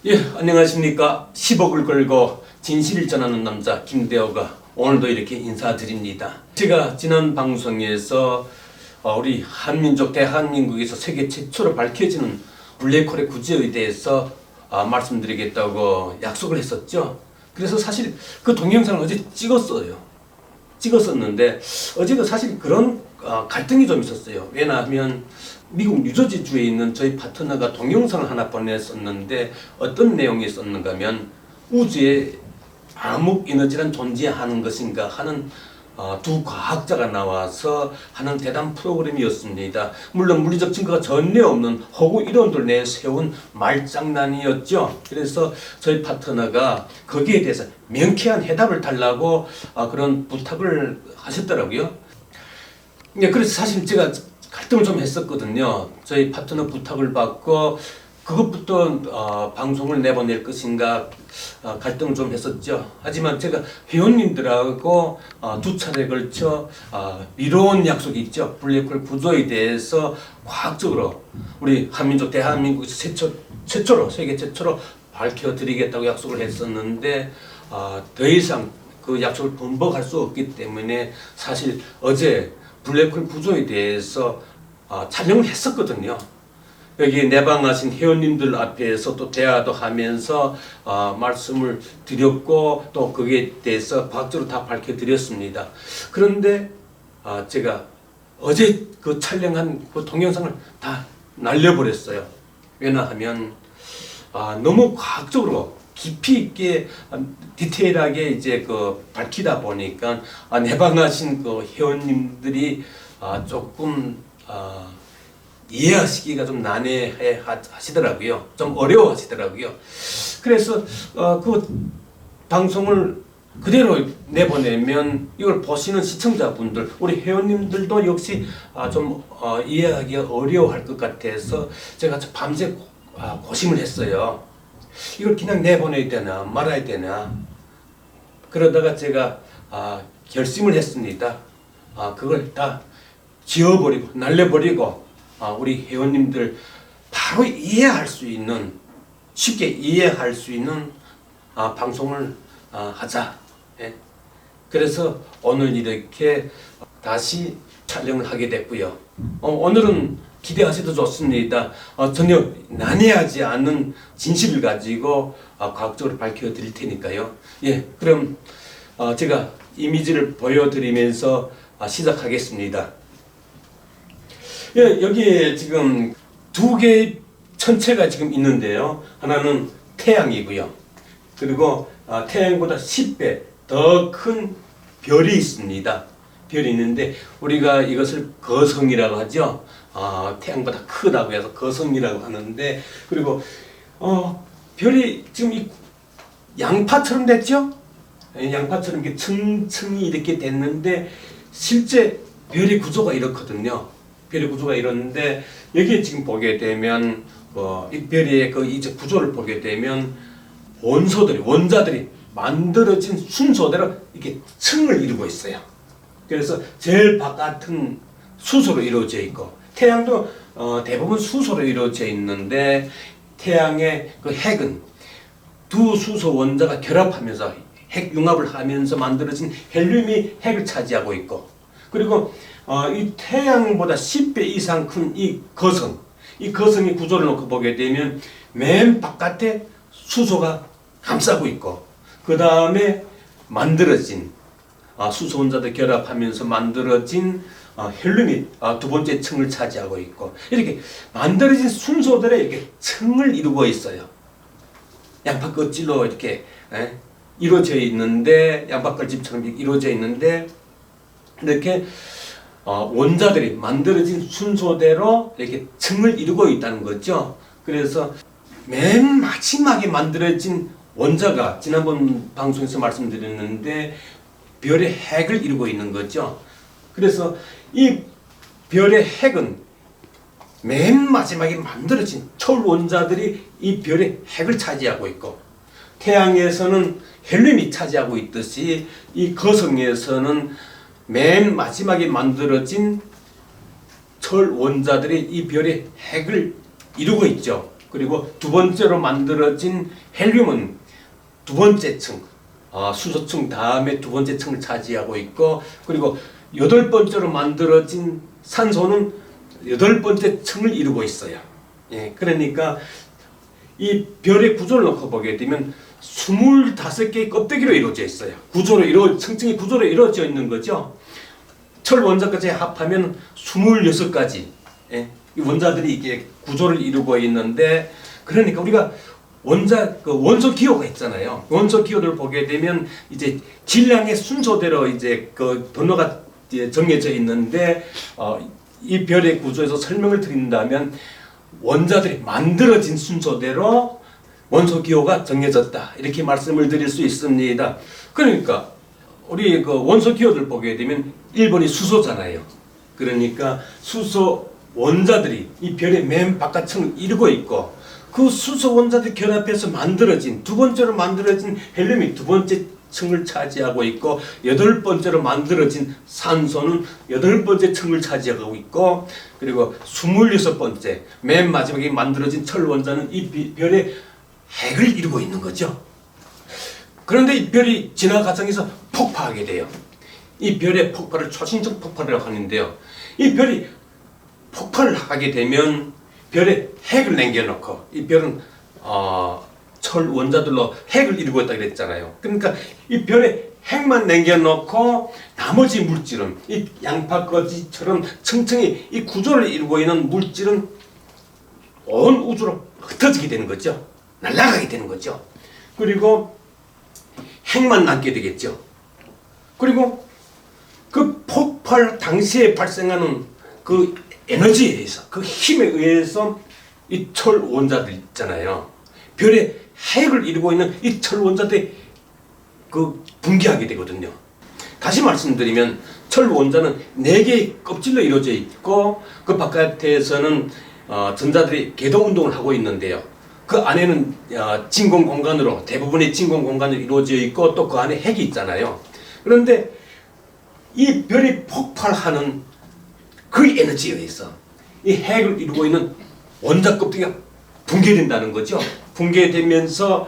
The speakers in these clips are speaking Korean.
예, 안녕하십니까. 10억을 걸고 진실을 전하는 남자 김대호가 오늘도 이렇게 인사드립니다. 제가 지난 방송에서 우리 한민족 대한민국에서 세계 최초로 밝혀지는 블랙홀의 구조에 대해서 말씀드리겠다고 약속을 했었죠. 그래서 사실 그 동영상을 어제 찍었었는데 어제도 사실 그런 갈등이 좀 있었어요. 왜냐하면 미국 뉴저지주에 있는 저희 파트너가 동영상을 하나 보냈었는데 어떤 내용이 있었는가 하면 우주에 암흑 에너지란 존재하는 것인가 하는 두 과학자가 나와서 하는 대담 프로그램이었습니다. 물론 물리적 증거가 전혀 없는 허구 이론들 내세운 말장난이었죠. 그래서 저희 파트너가 거기에 대해서 명쾌한 해답을 달라고 그런 부탁을 하셨더라고요. 그래서 사실 제가 갈등을 좀 했었거든요. 저희 파트너 부탁을 받고 그것부터 방송을 내보낼 것인가 갈등을 좀 했었죠. 하지만 제가 회원님들하고 두 차례에 걸쳐 미뤄온 약속이 있죠. 블랙홀 구조에 대해서 과학적으로 우리 한민족 대한민국에서 최초로 세계 최초로 밝혀드리겠다고 약속을 했었는데 더 이상 그 약속을 번복할 수 없기 때문에 사실 어제 블랙홀 구조에 대해서 촬영을 했었거든요. 여기 내방하신 회원님들 앞에서 또 대화도 하면서 말씀을 드렸고 또 거기에 대해서 과학적으로 다 밝혀드렸습니다. 그런데 제가 어제 그 촬영한 그 동영상을 다 날려버렸어요. 왜냐하면 너무 과학적으로 깊이 있게 디테일하게 이제 그 밝히다 보니까 내방하신 그 회원님들이 조금 이해하시기가 좀 난해해 하시더라고요. 좀 어려워 하시더라고요. 그래서 그 방송을 그대로 내보내면 이걸 보시는 시청자분들, 우리 회원님들도 역시 좀 이해하기가 어려워할 것 같아서 제가 밤새 고심을 했어요. 이걸 그냥 내보내야 되나 말아야 되나. 그러다가 제가 결심을 했습니다. 그걸 다 지워버리고 날려버리고 우리 회원님들 바로 이해할 수 있는, 쉽게 이해할 수 있는 방송을 하자. 예. 그래서 오늘 이렇게 다시 촬영을 하게 됐고요. 오늘은 기대하셔도 좋습니다. 전혀 난해하지 않은 진실을 가지고 과학적으로 밝혀드릴 테니까요. 예, 그럼 제가 이미지를 보여드리면서 시작하겠습니다. 예, 여기에 지금 두 개의 천체가 지금 있는데요. 하나는 태양이고요. 그리고 태양보다 10배 더 큰 별이 있습니다. 별이 있는데 우리가 이것을 거성이라고 하죠. 태양보다 크다고 해서 거성이라고 하는데, 그리고 별이 지금 이 양파처럼 됐죠? 양파처럼 이렇게 층층이 이렇게 됐는데 실제 별의 구조가 이렇거든요. 별의 구조가 이런데 여기에 지금 보게 되면 이 별의 그 이제 구조를 보게 되면 원자들이 만들어진 순서대로 이렇게 층을 이루고 있어요. 그래서 제일 바깥은 수소로 이루어져 있고, 태양도 대부분 수소로 이루어져 있는데 태양의 그 핵은 두 수소 원자가 결합하면서 핵 융합을 하면서 만들어진 헬륨이 핵을 차지하고 있고, 그리고 이 태양보다 10배 이상 큰 이 거성의 구조를 놓고 보게 되면 맨 바깥에 수소가 감싸고 있고, 그 다음에 만들어진 수소 원자들 결합하면서 만들어진 헬륨이 두 번째 층을 차지하고 있고, 이렇게 만들어진 순서대로 이렇게 층을 이루고 있어요. 양파 껍질로 이렇게 이루어져 있는데, 양파 껍질처럼 이루어져 있는데, 이렇게 원자들이 만들어진 순서대로 이렇게 층을 이루고 있다는 거죠. 그래서 맨 마지막에 만들어진 원자가 지난번 방송에서 말씀드렸는데 별의 핵을 이루고 있는 거죠. 그래서 이 별의 핵은 맨 마지막에 만들어진 철 원자들이 이 별의 핵을 차지하고 있고, 태양에서는 헬륨이 차지하고 있듯이 이 거성에서는 맨 마지막에 만들어진 철 원자들이 이 별의 핵을 이루고 있죠. 그리고 두 번째로 만들어진 헬륨은 두 번째 층, 수소층 다음에 두 번째 층을 차지하고 있고, 그리고 여덟 번째로 만들어진 산소는 여덟 번째 층을 이루고 있어요. 예, 그러니까 이 별의 구조를 놓고 보게 되면 25개의 껍데기로 이루어져 있어요. 층층이 구조로 이루어져 있는 거죠. 철 원자까지 합하면 26가지 이 원자들이 이게 구조를 이루고 있는데, 그러니까 우리가 원소 기호가 있잖아요. 원소 기호를 보게 되면 이제 질량의 순서대로 이제 그 번호가 이제 정해져 있는데, 이 별의 구조에서 설명을 드린다면 원자들이 만들어진 순서대로 원소 기호가 정해졌다, 이렇게 말씀을 드릴 수 있습니다. 그러니까 우리 그 원소 기호를 보게 되면 1번이 수소잖아요. 그러니까 수소 원자들이 이 별의 맨 바깥층을 이루고 있고, 그 수소 원자들이 결합해서 만들어진 두 번째로 만들어진 헬륨이 두 번째 층을 차지하고 있고, 여덟 번째로 만들어진 산소는 여덟 번째 층을 차지하고 있고, 그리고 26번째 맨 마지막에 만들어진 철 원자는 이 별의 핵을 이루고 있는 거죠. 그런데 이 별이 진화 과정에서 폭파하게 돼요. 이 별의 폭발을 초신적 폭발이라고 하는데요. 이 별이 폭발을 하게 되면 별에 핵을 남겨놓고, 이 별은 철 원자들로 핵을 이루고 있다 그랬잖아요. 그러니까 이 별에 핵만 남겨놓고 나머지 물질은 이 양파거지처럼 층층이 이 구조를 이루고 있는 물질은 온 우주로 흩어지게 되는 거죠. 날아가게 되는 거죠. 그리고 핵만 남게 되겠죠. 그리고 그 폭발 당시에 발생하는 그 에너지에 의해서, 그 힘에 의해서 이 철 원자들 있잖아요. 별의 핵을 이루고 있는 이 철 원자들이 그 붕괴하게 되거든요. 다시 말씀드리면 철 원자는 4개의 껍질로 이루어져 있고, 그 바깥에서는 전자들이 궤도 운동을 하고 있는데요. 그 안에는 진공 공간으로, 대부분의 진공 공간으로 이루어져 있고, 또 그 안에 핵이 있잖아요. 그런데 이 별이 폭발하는 그 에너지에 의해서 이 핵을 이루고 있는 원자 껍데기가 붕괴된다는 거죠. 붕괴되면서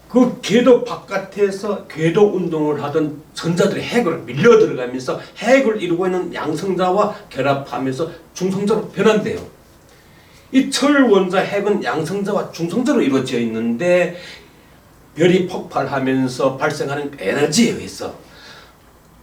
그 궤도 바깥에서 궤도 운동을 하던 전자들이 핵으로 밀려 들어가면서 핵을 이루고 있는 양성자와 결합하면서 중성자로 변한대요. 이 철 원자 핵은 양성자와 중성자로 이루어져 있는데, 별이 폭발하면서 발생하는 에너지에 의해서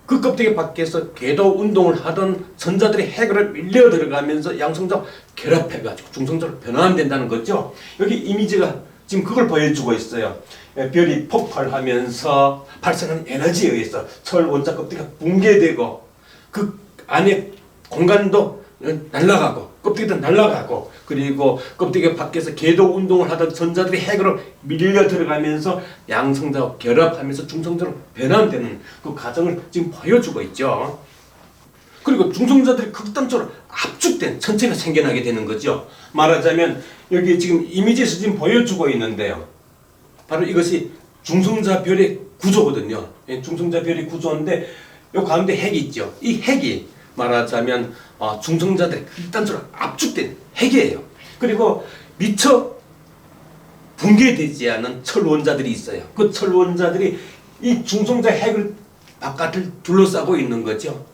그 껍데기 밖에서 궤도 운동을 하던 전자들이 핵으로 밀려 들어가면서 양성자와 결합해가지고 중성자로 변환된다는 거죠. 여기 이미지가 지금 그걸 보여주고 있어요. 별이 폭발하면서 발생하는 에너지에 의해서 철 원자 껍데기가 붕괴되고, 그 안에 공간도 날아가고 껍데기도 날아가고, 그리고 껍데기 밖에서 궤도 운동을 하던 전자들이 핵으로 밀려 들어가면서 양성자와 결합하면서 중성자로 변환되는 그 과정을 지금 보여주고 있죠. 그리고 중성자들이 극단적으로 압축된 천체가 생겨나게 되는 거죠. 말하자면 여기 지금 이미지에서 지금 보여주고 있는데요. 바로 이것이 중성자 별의 구조거든요. 중성자 별의 구조인데 이 가운데 핵이 있죠. 이 핵이 말하자면 중성자들이 극단적으로 압축된 핵이에요. 그리고 미처 붕괴되지 않은 철 원자들이 있어요. 그 철 원자들이 이 중성자 핵을 바깥을 둘러싸고 있는 거죠.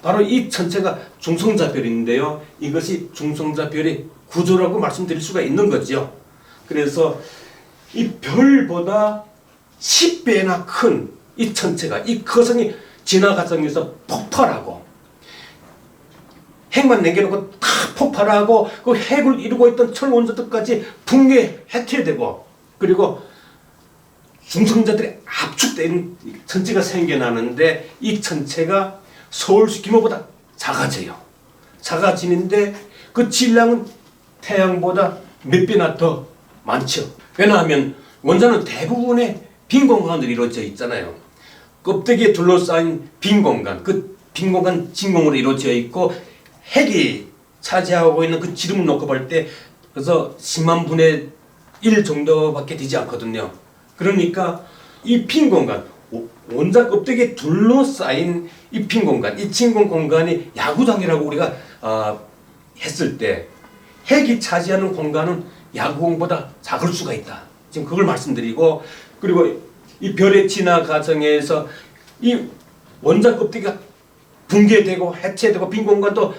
바로 이 천체가 중성자별인데요. 이것이 중성자별의 구조라고 말씀드릴 수가 있는 거죠. 그래서 이 별보다 10배나 큰 이 천체가, 이 거성이 진화 과정에서 폭발하고 핵만 남겨놓고 다 폭발하고 그 핵을 이루고 있던 철 원자들까지 붕괴 해체되고, 그리고 중성자들이 압축된 천체가 생겨나는데, 이 천체가 서울시 규모보다 작아지는데 그 질량은 태양보다 몇 배나 더 많죠. 왜냐하면 원자는 대부분의 빈 공간으로 이루어져 있잖아요. 껍데기에 둘러싸인 빈 공간, 그 빈 공간 진공으로 이루어져 있고, 핵이 차지하고 있는 그 지름을 놓고 볼 때 그래서 10만 분의 1 정도밖에 되지 않거든요. 그러니까 이 빈 공간, 원자 껍데기에 둘러싸인 이 빈 공간, 이 진공 공간이 야구장이라고 우리가 했을 때 핵이 차지하는 공간은 야구공보다 작을 수가 있다. 지금 그걸 말씀드리고, 그리고 이 별의 진화 과정에서 이 원자 껍데기가 붕괴되고 해체되고 빈 공간도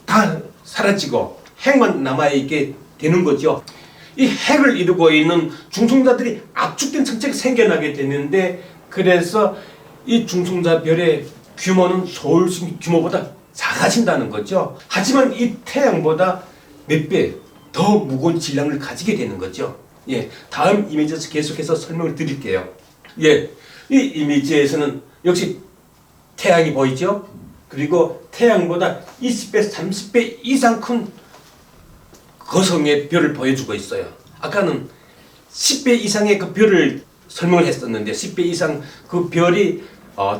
다 사라지고 핵만 남아있게 되는 거죠. 이 핵을 이루고 있는 중성자들이 압축된 천체가 생겨나게 되는데, 그래서 이 중성자 별의 규모는 서울시 규모보다 작아진다는 거죠. 하지만 이 태양보다 몇 배 더 무거운 질량을 가지게 되는 거죠. 예, 다음 이미지에서 계속해서 설명을 드릴게요. 예, 이 이미지에서는 역시 태양이 보이죠? 그리고 태양보다 20배, 30배 이상 큰 거성의 별을 보여주고 있어요. 아까는 10배 이상의 그 별을 설명을 했었는데, 10배 이상 그 별이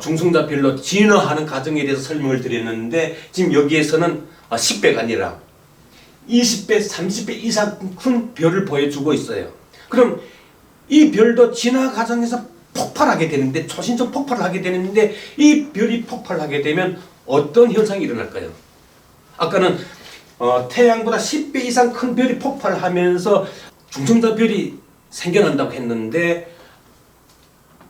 중성자 별로 진화하는 과정에 대해서 설명을 드렸는데, 지금 여기에서는 10배가 아니라 20배, 30배 이상 큰 별을 보여주고 있어요. 그럼 이 별도 진화 과정에서 폭발하게 되는데, 초신성 폭발을 하게 되는데, 이 별이 폭발하게 되면 어떤 현상이 일어날까요? 아까는 태양보다 10배 이상 큰 별이 폭발하면서 중성자 별이 생겨난다고 했는데,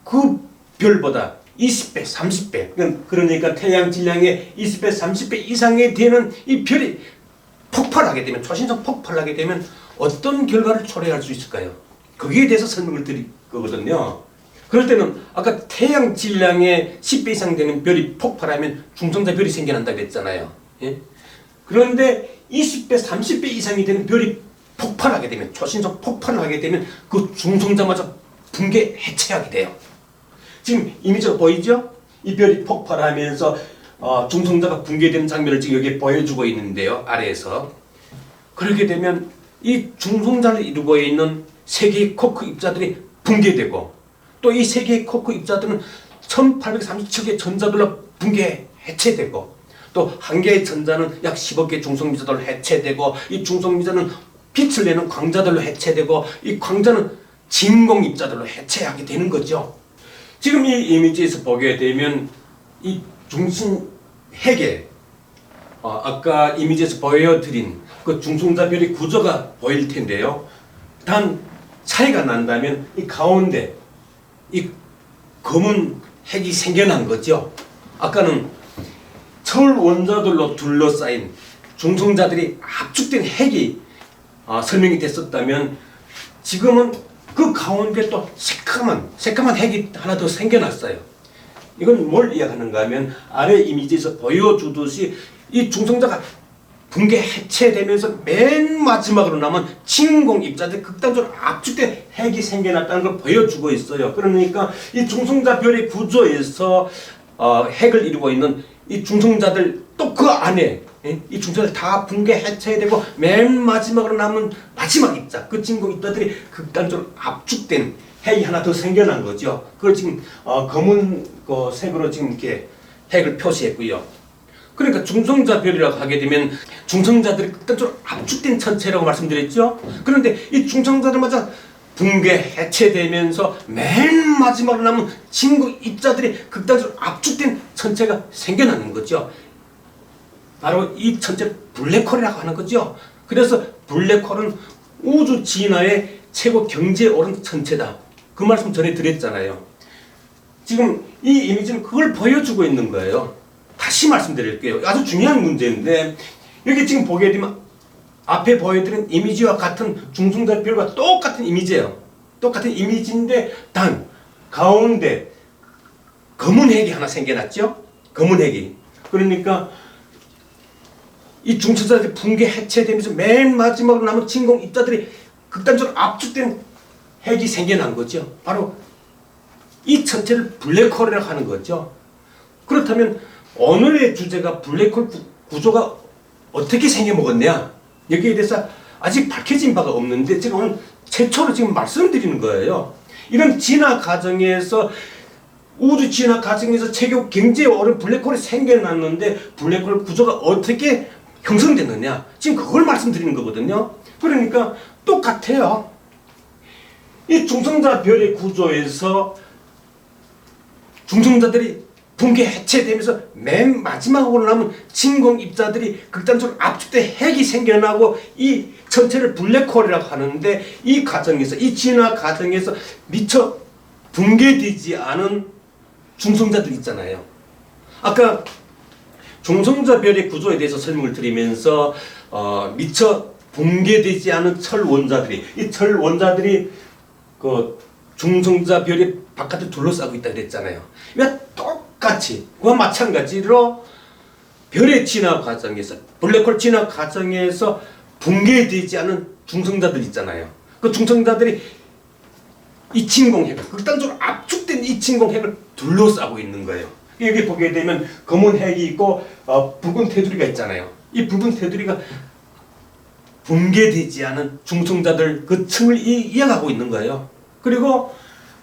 그 별보다 20배, 30배, 그러니까 태양 질량의 20배, 30배 이상이 되는 이 별이 폭발하게 되면, 초신성 폭발하게 되면 어떤 결과를 초래할 수 있을까요? 거기에 대해서 설명을 드릴 거거든요. 그럴 때는 아까 태양 질량의 10배 이상 되는 별이 폭발하면 중성자 별이 생겨난다고 그랬잖아요. 예? 그런데 20배, 30배 이상이 되는 별이 폭발하게 되면, 초신성 폭발을 하게 되면 그 중성자마저 붕괴 해체하게 돼요. 지금 이미지가 보이죠? 이 별이 폭발하면서 중성자가 붕괴되는 장면을 지금 여기 보여주고 있는데요, 아래에서. 그렇게 되면 이 중성자를 이루고 있는 세 개의 코크 입자들이 붕괴되고, 또 이 세 개의 코크 입자들은 1837개의 전자들로 붕괴 해체되고, 또 한 개의 전자는 약 10억 개 중성미자들로 해체되고, 이 중성미자는 빛을 내는 광자들로 해체되고, 이 광자는 진공 입자들로 해체하게 되는 거죠. 지금 이 이미지에서 보게 되면 이 중심 핵에 아까 이미지에서 보여드린 그 중성자별의 구조가 보일 텐데요. 단 차이가 난다면 이 가운데 이 검은 핵이 생겨난 거죠. 아까는 철 원자들로 둘러싸인 중성자들이 압축된 핵이 설명이 됐었다면, 지금은 그 가운데 또 새까만 핵이 하나 더 생겨났어요. 이건 뭘 이야기하는가 하면, 아래 이미지에서 보여주듯이 이 중성자가 붕괴 해체되면서 맨 마지막으로 남은 진공 입자들 극단적으로 압축된 핵이 생겨났다는 걸 보여주고 있어요. 그러니까 이 중성자 별의 구조에서 핵을 이루고 있는 이 중성자들, 또 그 안에 이 중성자들 다 붕괴 해체되고 맨 마지막으로 남은 마지막 입자, 그 진공 입자들이 극단적으로 압축된 핵이 하나 더 생겨난 거죠. 그걸 지금 검은 색으로 지금 이렇게 핵을 표시했고요. 그러니까 중성자별이라고 하게 되면 중성자들이 극단적으로 압축된 천체라고 말씀드렸죠. 그런데 이 중성자들마저 붕괴 해체되면서 맨 마지막으로 남은 진공 입자들이 극단적으로 압축된 천체가 생겨나는 거죠. 바로 이 천체 블랙홀이라고 하는 거죠. 그래서 블랙홀은 우주 진화의 최고 경지에 오른 천체다. 그 말씀 전에 드렸잖아요. 지금 이 이미지는 그걸 보여주고 있는 거예요. 다시 말씀드릴게요. 아주 중요한 문제인데, 여기 지금 보게 되면 앞에 보여드린 이미지와 같은 중성자별과 똑같은 이미지예요. 똑같은 이미지인데, 단 가운데 검은 핵이 하나 생겨났죠? 검은 핵이. 그러니까 이 중성자들이 붕괴 해체되면서 맨 마지막으로 남은 진공 입자들이 극단적으로 압축된 핵이 생겨난 거죠. 바로 이 천체를 블랙홀이라고 하는 거죠. 그렇다면 오늘의 주제가 블랙홀 구조가 어떻게 생겨먹었냐, 여기에 대해서 아직 밝혀진 바가 없는데 제가 오늘 최초로 지금 말씀드리는 거예요. 이런 진화 과정에서, 우주 진화 과정에서 최고 경지에 오른 블랙홀이 생겨났는데 블랙홀 구조가 어떻게 형성됐느냐, 지금 그걸 말씀드리는 거거든요. 그러니까 똑같아요. 이 중성자 별의 구조에서 중성자들이 붕괴 해체되면서 맨 마지막으로 남은 진공 입자들이 극단적으로 압축돼 핵이 생겨나고 이 전체를 블랙홀이라고 하는데, 이 과정에서, 이 진화 과정에서 미처 붕괴되지 않은 중성자들 있잖아요. 아까 중성자별의 구조에 대해서 설명을 드리면서 미처 붕괴되지 않은 철원자들이, 이 철원자들이 그 중성자별의 바깥을 둘러싸고 있다 그랬잖아요. 그러니까 똑같이 그와 마찬가지로 별의 진화 과정에서, 블랙홀 진화 과정에서 붕괴되지 않은 중성자들 있잖아요. 그 중성자들이 이 진공핵을, 극단적으로 압축된 이 진공핵을 둘러싸고 있는 거예요. 여기 보게 되면 검은 핵이 있고 붉은 테두리가 있잖아요. 이 붉은 테두리가 붕괴되지 않은 중성자들 그 층을 이어가고 있는 거예요. 그리고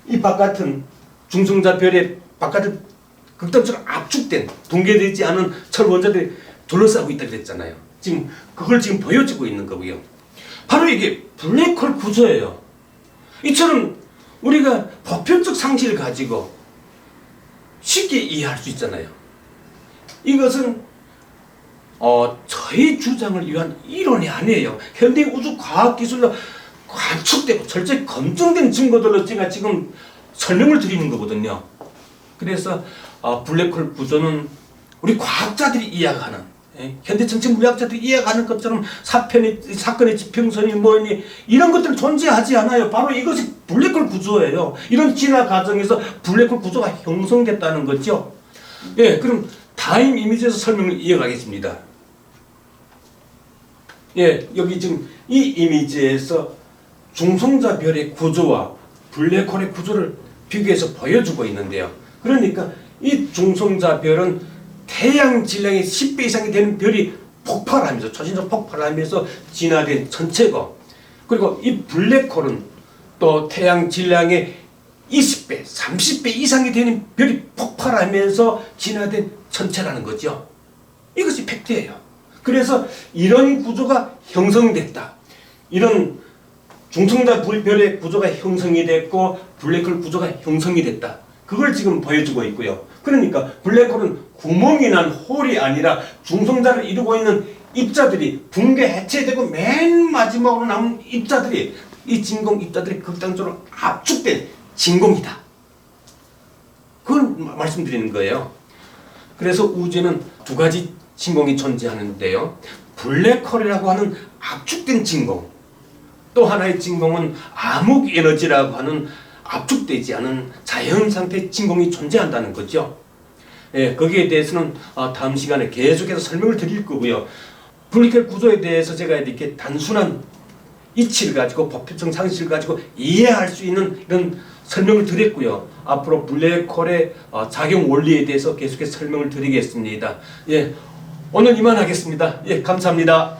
이 바깥은 중성자별의 바깥을 극단적으로 압축된, 붕괴되지 않은 철원자들이 둘러싸고 있다 그랬잖아요. 지금 그걸 지금 보여주고 있는 거고요. 바로 이게 블랙홀 구조예요. 이처럼 우리가 보편적 상식을 가지고 쉽게 이해할 수 있잖아요. 이것은 저희 주장을 위한 이론이 아니에요. 현대 우주 과학 기술로 관측되고 철저히 검증된 증거들로 제가 지금 설명을 드리는 거거든요. 그래서 블랙홀 구조는 우리 과학자들이 이해하는, 현대 전체 물리학자들이 이해하는 것처럼 사건의 지평선이 뭐니 이런 것들은 존재하지 않아요. 바로 이것이 블랙홀 구조예요. 이런 진화 과정에서 블랙홀 구조가 형성됐다는 거죠. 예, 그럼 타임 이미지에서 설명을 이어가겠습니다. 예, 여기 지금 이 이미지에서 중성자별의 구조와 블랙홀의 구조를 비교해서 보여주고 있는데요. 그러니까 이 중성자별은 태양 질량의 10배 이상이 되는 별이 폭발하면서, 초신성 폭발하면서 진화된 천체고, 그리고 이 블랙홀은 또 태양 질량의 20배, 30배 이상이 되는 별이 폭발하면서 진화된 천체라는 거죠. 이것이 팩트예요. 그래서 이런 구조가 형성됐다. 이런 중성자 별의 구조가 형성이 됐고 블랙홀 구조가 형성이 됐다. 그걸 지금 보여주고 있고요. 그러니까 블랙홀은 구멍이 난 홀이 아니라 중성자를 이루고 있는 입자들이 붕괴 해체되고 맨 마지막으로 남은 입자들이, 이 진공 입자들이 극단적으로 압축된 진공이다. 그걸 말씀드리는 거예요. 그래서 우주에는 두 가지 진공이 존재하는데요. 블랙홀이라고 하는 압축된 진공, 또 하나의 진공은 암흑 에너지라고 하는 압축되지 않은 자연 상태의 진공이 존재한다는 거죠. 예, 거기에 대해서는 다음 시간에 계속해서 설명을 드릴 거고요. 블랙홀 구조에 대해서 제가 이렇게 단순한 이치를 가지고 보편적 상식을 가지고 이해할 수 있는 이런 설명을 드렸고요. 앞으로 블랙홀의 작용 원리에 대해서 계속해서 설명을 드리겠습니다. 예, 오늘 이만하겠습니다. 예, 감사합니다.